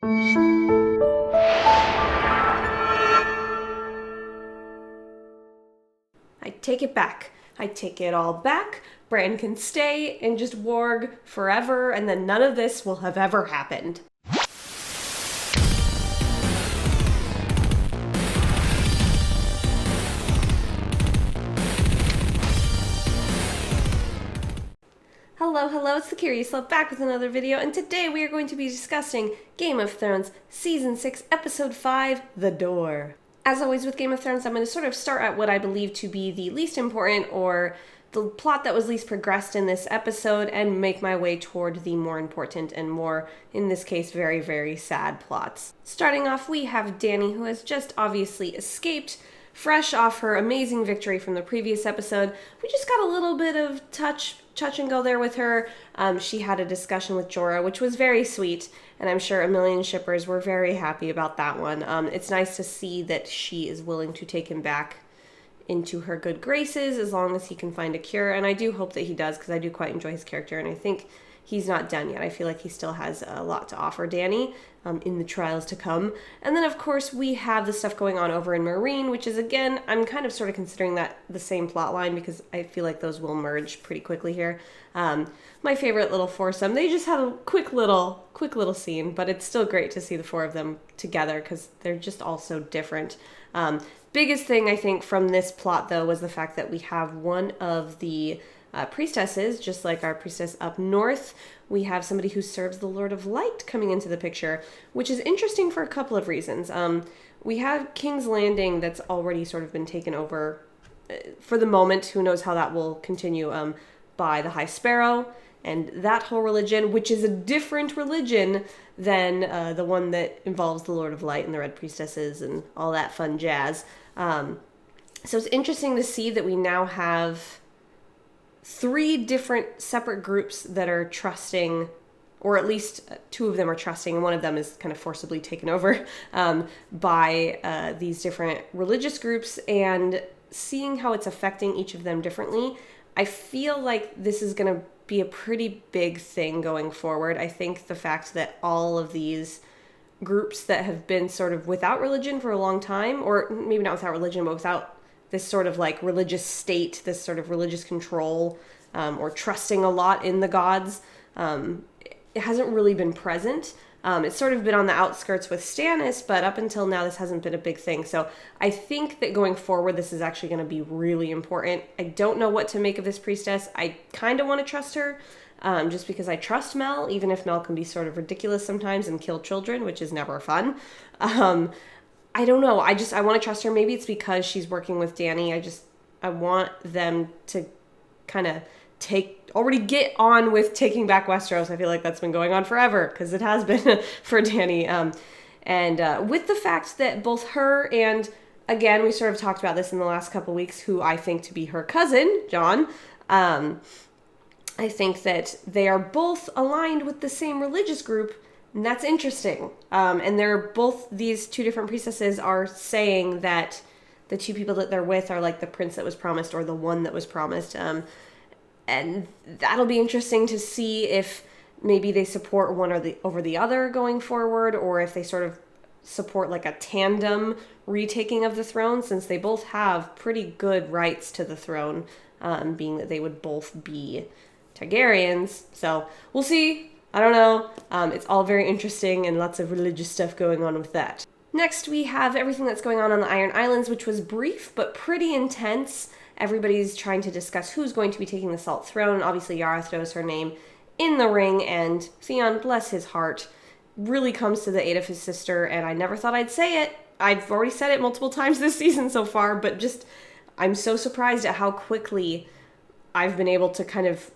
I take it back. I take it all back. Bran can stay and just warg forever, and then none of this will have ever happened. Hello, it's the Curious Love back with another video, and today we are going to be discussing Game of Thrones Season 6, Episode 5, The Door. As always with Game of Thrones, I'm going to sort of start at what I believe to be the least important or the plot that was least progressed in this episode and make my way toward the more important and more, in this case, very, very sad plots. Starting off, we have Dany, who has just obviously escaped fresh off her amazing victory from the previous episode. We just got a little bit of touch and go there with her. She had a discussion with Jorah, which was very sweet, and I'm sure a million shippers were very happy about that one. It's nice to see that she is willing to take him back into her good graces as long as he can find a cure, and I do hope that he does, because I do quite enjoy his character, and I think he's not done yet. I feel like he still has a lot to offer Dany in the trials to come. And then, of course, we have the stuff going on over in Meereen, which is, again, I'm kind of sort of considering that the same plot line because I feel like those will merge pretty quickly here. My favorite little foursome, they just had a quick little scene, but it's still great to see the four of them together because they're just all so different. Biggest thing, I think, from this plot, though, was the fact that we have one of the priestesses, just like our priestess up north. We have somebody who serves the Lord of Light coming into the picture, which is interesting for a couple of reasons. We have King's Landing that's already sort of been taken over for the moment. Who knows how that will continue by the High Sparrow and that whole religion, which is a different religion than the one that involves the Lord of Light and the Red Priestesses and all that fun jazz. So it's interesting to see that we now have 3 different separate groups that are trusting, or at least 2 of them are trusting, and one of them is kind of forcibly taken over by these different religious groups, and seeing how it's affecting each of them differently. I feel like this is going to be a pretty big thing going forward. I think the fact that all of these groups that have been sort of without religion for a long time, or maybe not without religion, but without this sort of like religious state, this sort of religious control, or trusting a lot in the gods, it hasn't really been present. It's sort of been on the outskirts with Stannis, but up until now, this hasn't been a big thing. So I think that going forward, this is actually going to be really important. I don't know what to make of this priestess. I kind of want to trust her, just because I trust Mel, even if Mel can be sort of ridiculous sometimes and kill children, which is never fun. I don't know. I want to trust her. Maybe it's because she's working with Dany. I want them to kind of already get on with taking back Westeros. I feel like that's been going on forever because it has been for Dany. And with the fact that both her and, again, we sort of talked about this in the last couple weeks, who I think to be her cousin, Jon, I think that they are both aligned with the same religious group. And that's interesting. And these 2 different priestesses are saying that the 2 people that they're with are like the prince that was promised or the one that was promised. And that'll be interesting to see if maybe they support one over the other going forward, or if they sort of support like a tandem retaking of the throne, since they both have pretty good rights to the throne, being that they would both be Targaryens. So we'll see. I don't know. It's all very interesting and lots of religious stuff going on with that. Next, we have everything that's going on the Iron Islands, which was brief but pretty intense. Everybody's trying to discuss who's going to be taking the Salt Throne. Obviously, Yara throws her name in the ring, and Theon, bless his heart, really comes to the aid of his sister, and I never thought I'd say it. I've already said it multiple times this season so far, but I'm so surprised at how quickly I've been able to kind of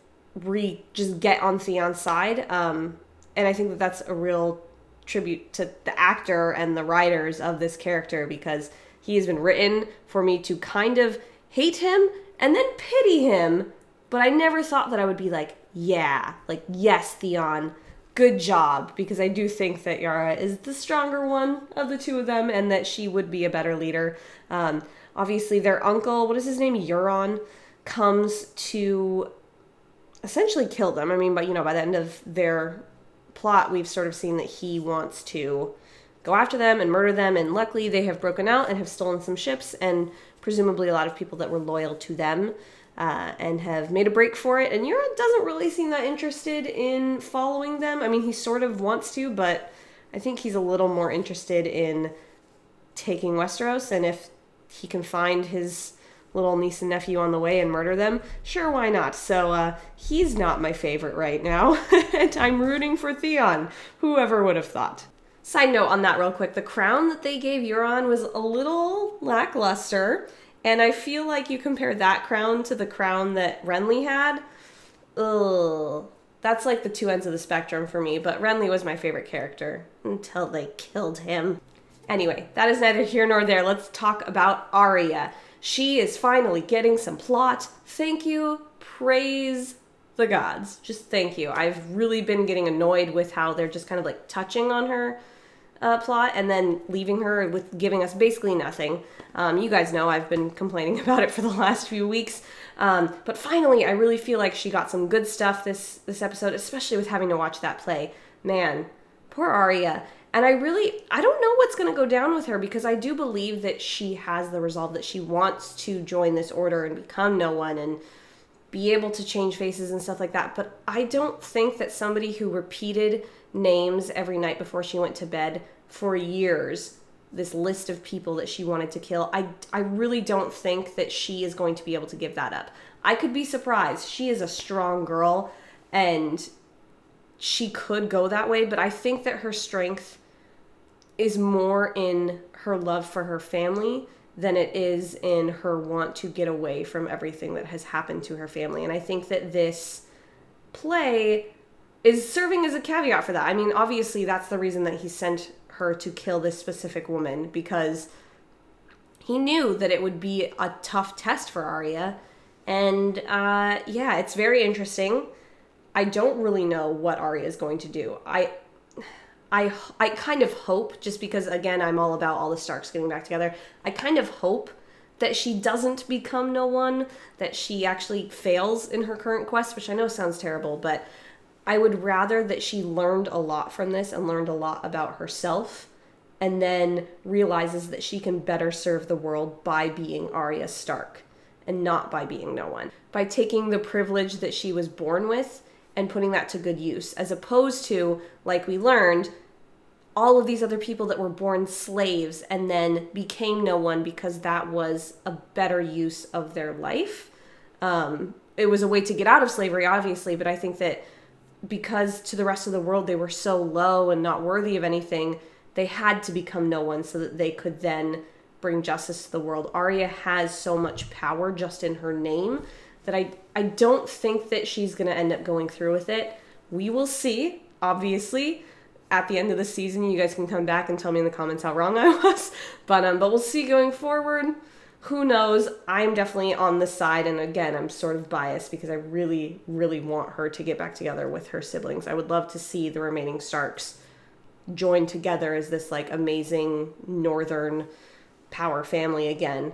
just get on Theon's side, and I think that that's a real tribute to the actor and the writers of this character, because he has been written for me to kind of hate him and then pity him, but I never thought that I would be like, yes, Theon, good job, because I do think that Yara is the stronger one of the 2 of them, and that she would be a better leader. Obviously, their uncle, what is his name, Euron, comes to essentially kill them. I mean, but by the end of their plot, we've sort of seen that he wants to go after them and murder them, and luckily they have broken out and have stolen some ships, and presumably a lot of people that were loyal to them, and have made a break for it. And Euron doesn't really seem that interested in following them. I mean, he sort of wants to, but I think he's a little more interested in taking Westeros, and if he can find his little niece and nephew on the way and murder them, sure, why not? So he's not my favorite right now, and I'm rooting for Theon. Whoever would have thought? Side note on that real quick, the crown that they gave Euron was a little lackluster, and I feel like you compare that crown to the crown that Renly had, ugh, that's like the two ends of the spectrum for me, but Renly was my favorite character until they killed him. Anyway, that is neither here nor there. Let's talk about Arya. She is finally getting some plot. Thank you. Praise the gods. Just thank you. I've really been getting annoyed with how they're just kind of like touching on her plot and then leaving her with giving us basically nothing. You guys know I've been complaining about it for the last few weeks. But finally, I really feel like she got some good stuff this episode, especially with having to watch that play. Man, poor Arya. And I don't know what's going to go down with her, because I do believe that she has the resolve that she wants to join this order and become no one and be able to change faces and stuff like that. But I don't think that somebody who repeated names every night before she went to bed for years, this list of people that she wanted to kill, I really don't think that she is going to be able to give that up. I could be surprised. She is a strong girl and she could go that way, but I think that her strength is more in her love for her family than it is in her want to get away from everything that has happened to her family. And I think that this play is serving as a caveat for that. I mean, obviously that's the reason that he sent her to kill this specific woman, because he knew that it would be a tough test for Arya. And yeah, it's very interesting. I don't really know what Arya is going to do. I kind of hope, just because, again, I'm all about all the Starks getting back together, I kind of hope that she doesn't become no one, that she actually fails in her current quest, which I know sounds terrible, but I would rather that she learned a lot from this and learned a lot about herself, and then realizes that she can better serve the world by being Arya Stark and not by being no one. By taking the privilege that she was born with and putting that to good use, as opposed to, like we learned, all of these other people that were born slaves and then became no one because that was a better use of their life. It was a way to get out of slavery, obviously, but I think that because to the rest of the world they were so low and not worthy of anything, they had to become no one so that they could then bring justice to the world. Arya has so much power just in her name that I don't think that she's going to end up going through with it. We will see, obviously. At the end of the season, you guys can come back and tell me in the comments how wrong I was. But we'll see going forward. Who knows? I'm definitely on the side, and again, I'm sort of biased because I really, really want her to get back together with her siblings. I would love to see the remaining Starks join together as this like amazing northern power family again.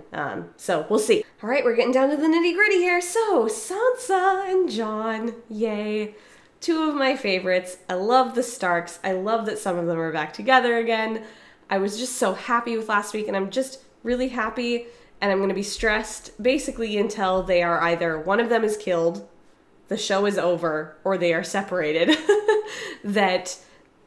So we'll see. All right, we're getting down to the nitty gritty here. So Sansa and Jon, yay. Two of my favorites. I love the Starks. I love that some of them are back together again. I was just so happy with last week, and I'm just really happy, and I'm going to be stressed basically until they are either one of them is killed, the show is over, or they are separated. That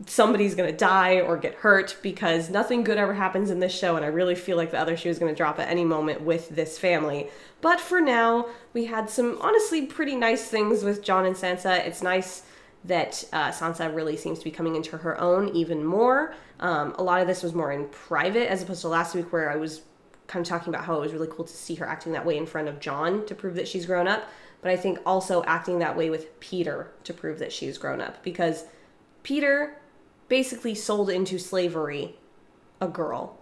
somebody's going to die or get hurt, because nothing good ever happens in this show, and I really feel like the other shoe is going to drop at any moment with this family. But for now, we had some honestly pretty nice things with Jon and Sansa. It's nice that Sansa really seems to be coming into her own even more. A lot of this was more in private, as opposed to last week where I was kind of talking about how it was really cool to see her acting that way in front of Jon to prove that she's grown up. But I think also acting that way with Peter to prove that she's grown up, because Peter basically sold into slavery a girl,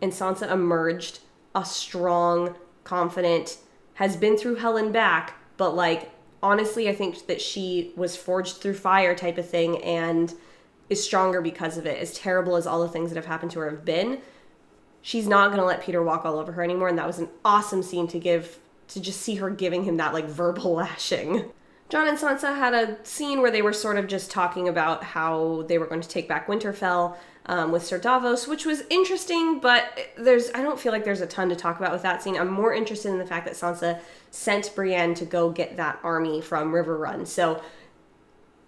and Sansa emerged a strong, confident, has been through hell and back, but like honestly I think that she was forged through fire type of thing and is stronger because of it. As terrible as all the things that have happened to her have been, she's not going to let Peter walk all over her anymore, and that was an awesome scene to just see her giving him that like verbal lashing. Jon and Sansa had a scene where they were sort of just talking about how they were going to take back Winterfell with Sir Davos, which was interesting, but I don't feel like there's a ton to talk about with that scene. I'm more interested in the fact that Sansa sent Brienne to go get that army from Riverrun. So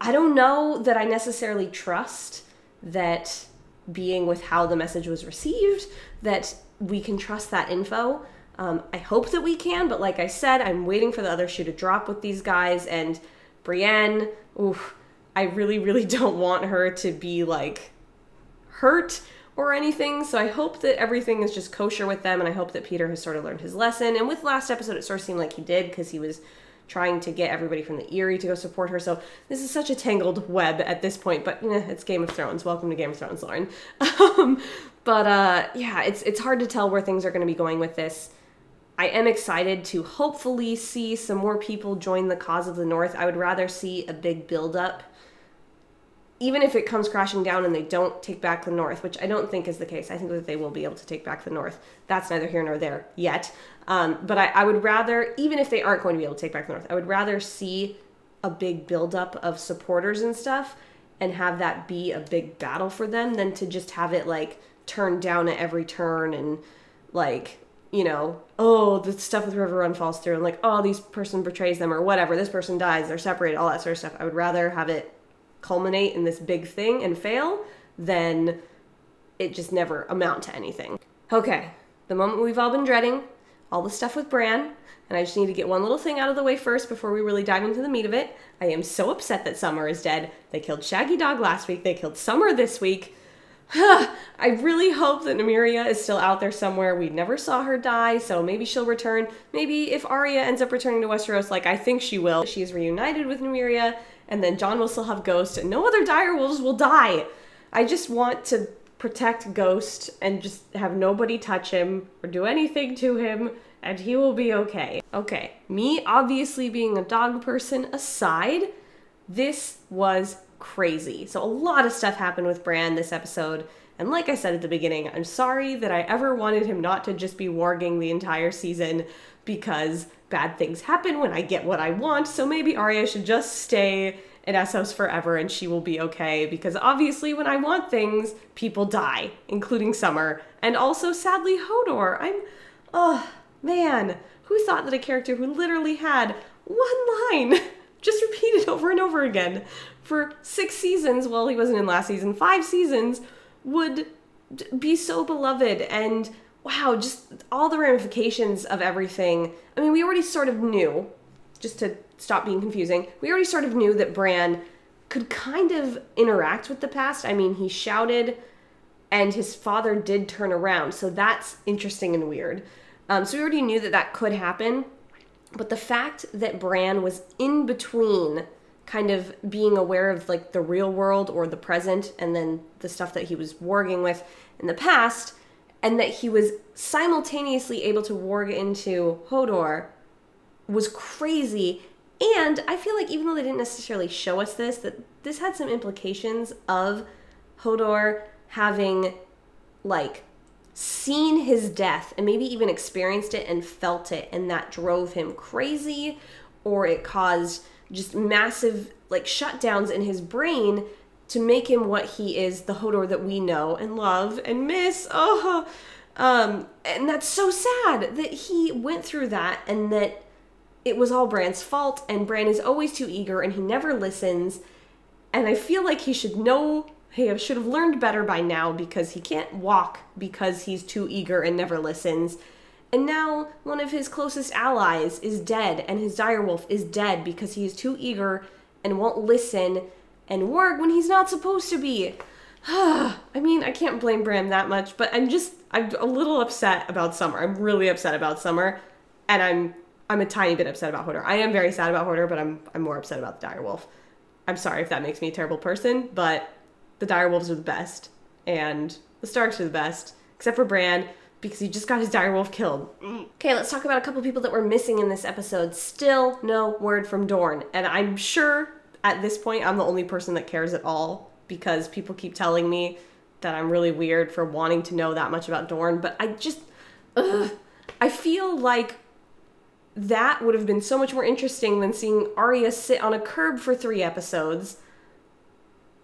I don't know that I necessarily trust that, being with how the message was received, that we can trust that info. I hope that we can, but like I said, I'm waiting for the other shoe to drop with these guys, and Brienne, I really, really don't want her to be, like, hurt or anything, so I hope that everything is just kosher with them, and I hope that Peter has sort of learned his lesson, and with last episode, it sort of seemed like he did, because he was trying to get everybody from the Eyrie to go support her, so this is such a tangled web at this point, but it's Game of Thrones. Welcome to Game of Thrones, Lauren. Yeah, it's hard to tell where things are going to be going with this. I am excited to hopefully see some more people join the cause of the North. I would rather see a big build-up, even if it comes crashing down and they don't take back the North, which I don't think is the case. I think that they will be able to take back the North. That's neither here nor there yet. But I would rather, even if they aren't going to be able to take back the North, I would rather see a big build-up of supporters and stuff and have that be a big battle for them than to just have it, like, turned down at every turn and, like, the stuff with Riverrun falls through and, like, this person betrays them or whatever, this person dies, they're separated, all that sort of stuff. I would rather have it culminate in this big thing and fail than it just never amount to anything. Okay, the moment we've all been dreading, all the stuff with Bran, and I just need to get one little thing out of the way first before we really dive into the meat of it. I am so upset that Summer is dead. They killed Shaggy Dog last week, they killed Summer this week. I really hope that Nymeria is still out there somewhere. We never saw her die, so maybe she'll return. Maybe if Arya ends up returning to Westeros, like I think she will, she is reunited with Nymeria, and then Jon will still have Ghost, and no other direwolves will die. I just want to protect Ghost and just have nobody touch him or do anything to him, and he will be okay. Okay, me obviously being a dog person aside, this was crazy. So a lot of stuff happened with Bran this episode, and like I said at the beginning, I'm sorry that I ever wanted him not to just be warging the entire season, because bad things happen when I get what I want, so maybe Arya should just stay in Essos forever and she will be okay, because obviously when I want things, people die, including Summer, and also sadly Hodor. Man, who thought that a character who literally had one line just repeated over and over again for 6 seasons, well, he wasn't in last season, 5 seasons, would be so beloved, and wow, just all the ramifications of everything. I mean, we already sort of knew, just to stop being confusing, we already sort of knew that Bran could kind of interact with the past. I mean, he shouted, and his father did turn around, so that's interesting and weird. So we already knew that that could happen, but the fact that Bran was in between kind of being aware of, like, the real world or the present, and then the stuff that he was warging with in the past, and that he was simultaneously able to warg into Hodor was crazy. And I feel like even though they didn't necessarily show us this, that this had some implications of Hodor having, like, seen his death and maybe even experienced it and felt it, and that drove him crazy, or it caused just massive, like, shutdowns in his brain to make him what he is, the Hodor that we know and love and miss. And that's so sad that he went through that, and that it was all Bran's fault, and Bran is always too eager and he never listens. And I feel like he should know, he should have learned better by now, because he can't walk because he's too eager and never listens. And now one of his closest allies is dead, and his direwolf is dead because he is too eager and won't listen and warg when he's not supposed to be. I mean, I can't blame Bran that much, but I'm a little upset about Summer. I'm really upset about Summer, and I'm a tiny bit upset about Hodor. I am very sad about Hodor, but I'm more upset about the direwolf. I'm sorry if that makes me a terrible person, but the direwolves are the best, and the Starks are the best, except for Bran, because he just got his direwolf killed. Okay, let's talk about a couple people that were missing in this episode. Still no word from Dorne, and I'm sure at this point I'm the only person that cares at all, because people keep telling me that I'm really weird for wanting to know that much about Dorne, but I feel like that would have been so much more interesting than seeing Arya sit on a curb for 3 episodes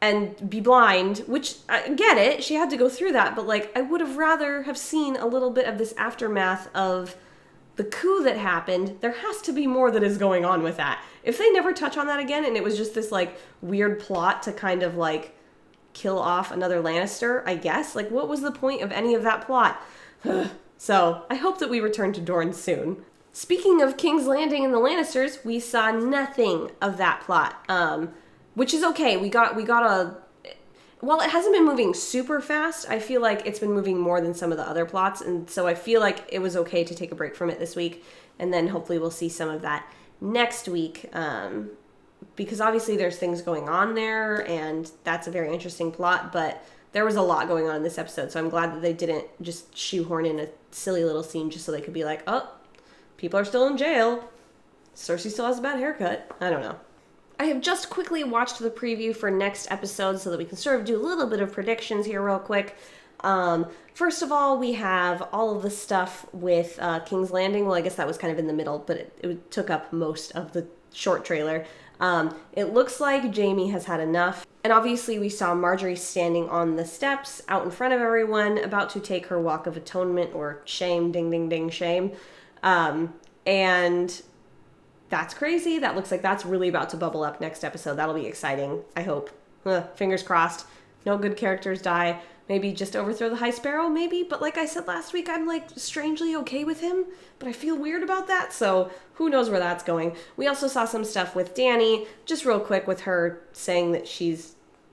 and be blind, which, I get it, she had to go through that, but, like, I would have rather have seen a little bit of this aftermath of the coup that happened. There has to be more that is going on with that. If they never touch on that again, and it was just this, like, weird plot to kind of, like, kill off another Lannister, I guess, like, what was the point of any of that plot? So, I hope that we return to Dorne soon. Speaking of King's Landing and the Lannisters, we saw nothing of that plot. Which is okay. We got while it hasn't been moving super fast, I feel like it's been moving more than some of the other plots, and so I feel like it was okay to take a break from it this week, and then hopefully we'll see some of that next week, because obviously there's things going on there, and that's a very interesting plot, but there was a lot going on in this episode, so I'm glad that they didn't just shoehorn in a silly little scene just so they could be like, oh, people are still in jail. Cersei still has a bad haircut. I don't know. I have just quickly watched the preview for next episode so that we can sort of do a little bit of predictions here real quick. First of all, we have all of the stuff with King's Landing. Well, I guess that was kind of in the middle, but it took up most of the short trailer. It looks like Jaime has had enough. And obviously we saw Marjorie standing on the steps out in front of everyone, about to take her walk of atonement, or shame, ding, ding, ding, shame. And that's crazy. That looks like that's really about to bubble up next episode. That'll be exciting, I hope. Fingers crossed. No good characters die. Maybe just overthrow the High Sparrow, maybe. But like I said last week, I'm like strangely okay with him. But I feel weird about that, so who knows where that's going. We also saw some stuff with Dany, just real quick, with her saying that she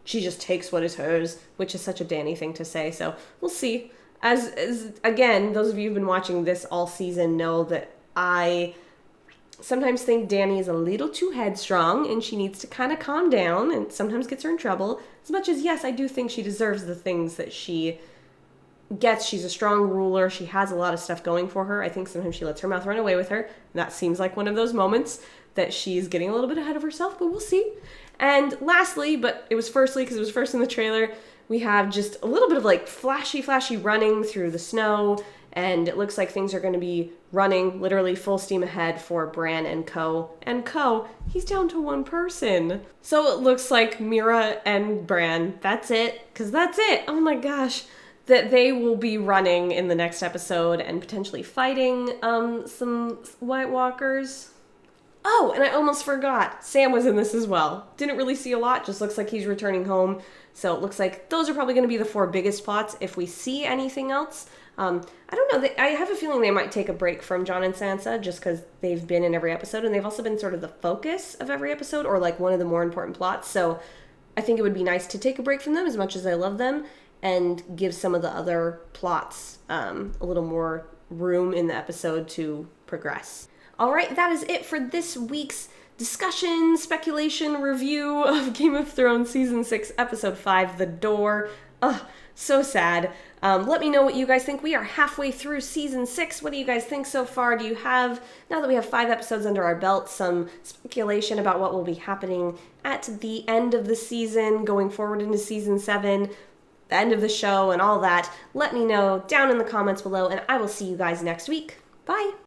just takes what is hers, which is such a Dany thing to say. So we'll see. As again, those of you who've been watching this all season know that I sometimes think Dany is a little too headstrong and she needs to kind of calm down, and sometimes gets her in trouble. As much as, yes, I do think she deserves the things that she gets. She's a strong ruler. She has a lot of stuff going for her. I think sometimes she lets her mouth run away with her. And that seems like one of those moments that she's getting a little bit ahead of herself, but we'll see. And lastly, but it was firstly because it was first in the trailer, we have just a little bit of like flashy running through the snow. And it looks like things are going to be running literally full steam ahead for Bran and co. And co, he's down to 1 person. So it looks like Meera and Bran, that's it. Because that's it. Oh my gosh. That they will be running in the next episode and potentially fighting some White Walkers. Oh, and I almost forgot. Sam was in this as well. Didn't really see a lot. Just looks like he's returning home. So it looks like those are probably going to be the 4 biggest plots. If we see anything else, I don't know. I have a feeling they might take a break from Jon and Sansa just because they've been in every episode, and they've also been sort of the focus of every episode, or like one of the more important plots. So I think it would be nice to take a break from them, as much as I love them, and give some of the other plots a little more room in the episode to progress. All right, that is it for this week's discussion, speculation, review of Game of Thrones Season 6, Episode 5, The Door. Ugh, so sad. Let me know what you guys think. We are halfway through Season 6. What do you guys think so far? Do you have, now that we have 5 episodes under our belt, some speculation about what will be happening at the end of the season, going forward into Season 7, the end of the show, and all that? Let me know down in the comments below, and I will see you guys next week. Bye!